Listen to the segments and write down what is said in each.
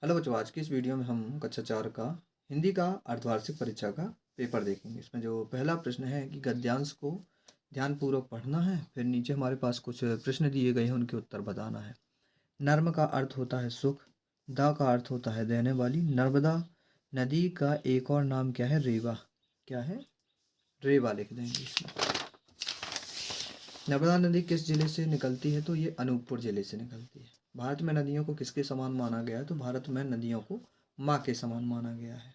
Hello बच्चों, आज की इस वीडियो में हम कक्षा 4 का हिंदी का अर्धवार्षिक परीक्षा का पेपर देखेंगे। इसमें जो पहला प्रश्न है कि गद्यांश को ध्यानपूर्वक पढ़ना है, फिर नीचे हमारे पास कुछ प्रश्न दिए गए हैं, उनके उत्तर बताना है। नर्म का अर्थ होता है सुख, दा का अर्थ होता है देने वाली। नर्मदा नदी का एक और नाम क्या है? रेवा। क्या है? रेवा लिख देंगे इसमें। नर्मदा नदी किस जिले से निकलती है? तो ये अनूपपुर जिले से निकलती है। भारत में नदियों को किसके समान माना गया है? तो भारत में नदियों को माँ के समान माना गया है।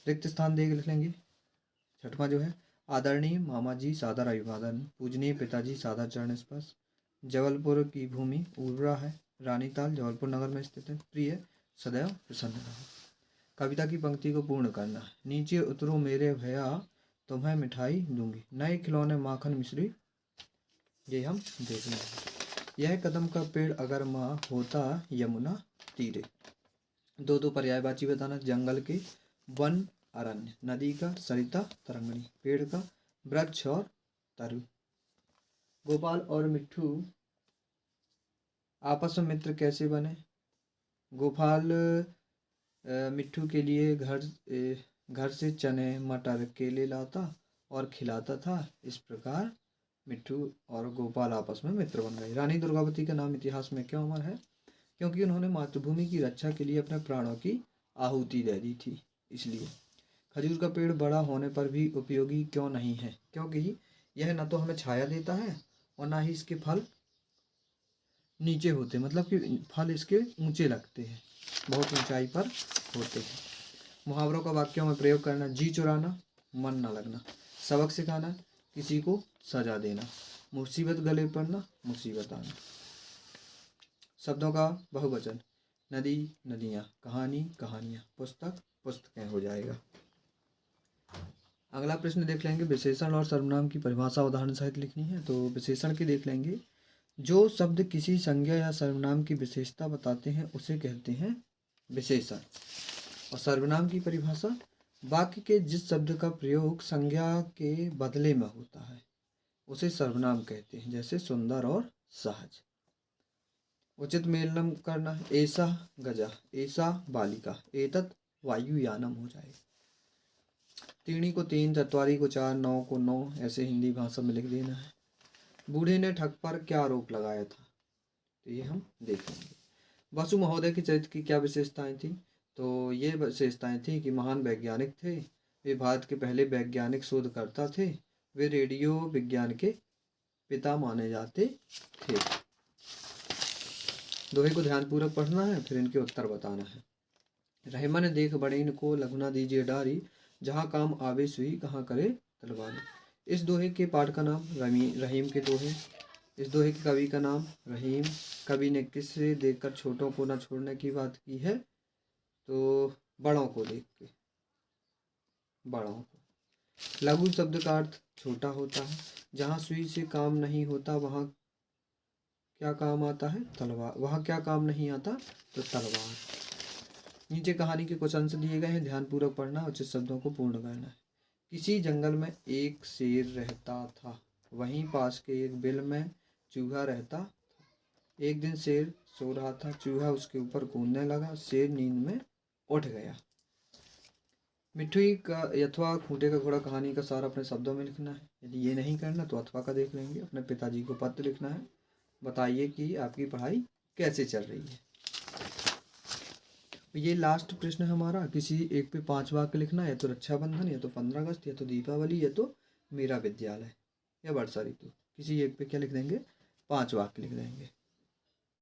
रिक्त स्थान देख लिख लेंगे। छठवां जो है, आदरणीय मामा जी सादर अभिवादन, पूजनीय पिताजी सादर चरण स्पर्श। जबलपुर की भूमि उर्वरा है। रानीताल जबलपुर नगर में स्थित है। प्रिय सदैव प्रसन्न रहो। कविता की पंक्ति को पूर्ण करना है। नीचे उतरो मेरे भैया, तुम्हें मिठाई दूंगी, नए खिलौने माखन मिश्री। ये हम देख लेंगे। यह कदम का पेड़ अगर माँ होता यमुना तीरे। दो पर्यायवाची बताना। जंगल के, वन अरण्य, नदी का सरिता तरंगणी, पेड़ का वृक्ष और तरु। गोपाल और मिट्ठू आपस में मित्र कैसे बने? गोपाल मिट्ठू के लिए घर से चने मटर केले लाता और खिलाता था। इस प्रकार मिट्ठू और गोपाल आपस में मित्र बन गए। रानी दुर्गावती का नाम इतिहास में क्यों अमर है? क्योंकि उन्होंने मातृभूमि की रक्षा के लिए अपने प्राणों की आहुति दे दी थी, इसलिए। खजूर का पेड़ बड़ा होने पर भी उपयोगी क्यों नहीं है? क्योंकि यह न तो हमें छाया देता है और ना ही इसके फल नीचे होते, मतलब कि फल इसके ऊंचे लगते हैं, बहुत ऊंचाई पर होते हैं। मुहावरों का वाक्यों में प्रयोग करना। जी चुराना, मन न लगना। सबक सिखाना, किसी को सजा देना। मुसीबत गले पड़ना, मुसीबत आना। शब्दों का बहुवचन। नदी नदियाँ, कहानी कहानियाँ, पुस्तक पुस्तकें हो जाएगा। अगला प्रश्न देख लेंगे। विशेषण और सर्वनाम की परिभाषा उदाहरण सहित लिखनी है। तो विशेषण की देख लेंगे। जो शब्द किसी संज्ञा या सर्वनाम की विशेषता बताते हैं उसे कहते हैं विशेषण। और सर्वनाम की परिभाषा, वाक्य के जिस शब्द का प्रयोग संज्ञा के बदले में होता है उसे सर्वनाम कहते हैं, जैसे सुंदर और सहज। उचित मेलनम करना। ऐसा गजा, ऐसा बालिका, एतत् वायुयानम हो जाएगा। तीनी को तीन, चतवारी को चार, नौ को नौ, ऐसे हिंदी भाषा में लिख देना है। बूढ़े ने ठग पर क्या आरोप लगाया था? तो ये हम देख लेंगे। बसु महोदय के चरित्र की क्या विशेषताएं थी? तो ये विशेषताएं थी कि महान वैज्ञानिक थे, वे भारत के पहले वैज्ञानिक शोधकर्ता थे, वे रेडियो विज्ञान के पिता माने जाते थे। दोहे को ध्यानपूर्वक पढ़ना है, फिर इनके उत्तर बताना है। रहमन देख बड़ीन को लगुना दीजिए डारी, जहाँ काम आवे सुई कहाँ करे तलवारी। इस दोहे के पाठ का नाम रहीम के दोहे। इस दोहे के कवि का नाम रहीम। कवि ने किससे देखकर छोटों को न छोड़ने की बात की है? तो बड़ों को देख के, बड़ों को। लघु शब्द का अर्थ छोटा होता है। जहाँ सुई से काम नहीं होता वहाँ क्या काम आता है? तलवार। वहाँ क्या काम नहीं आता? तो तलवार। नीचे कहानी के कुछ अंश दिए गए हैं, ध्यानपूर्वक पढ़ना, उचित शब्दों को पूर्ण करना है। किसी जंगल में एक शेर रहता था, वहीं पास के एक बिल में चूहा रहता था। एक दिन शेर सो रहा था, चूहा उसके ऊपर कूदने लगा, शेर नींद में उठ गया। मिट्ठू का अथवा खूंटे का घोड़ा कहानी का सार अपने शब्दों में लिखना है। यदि ये नहीं करना तो अथवा का देख लेंगे। अपने पिताजी को पत्र लिखना है, बताइए कि आपकी पढ़ाई कैसे चल रही है। ये लास्ट प्रश्न है हमारा। किसी एक पे 5 वाक्य लिखना है, या तो रक्षाबंधन, या तो 15 अगस्त, या तो दीपावली, या तो मेरा विद्यालय, या वर्षा ऋतु। किसी एक पे क्या लिख देंगे? 5 वाक्य लिख देंगे।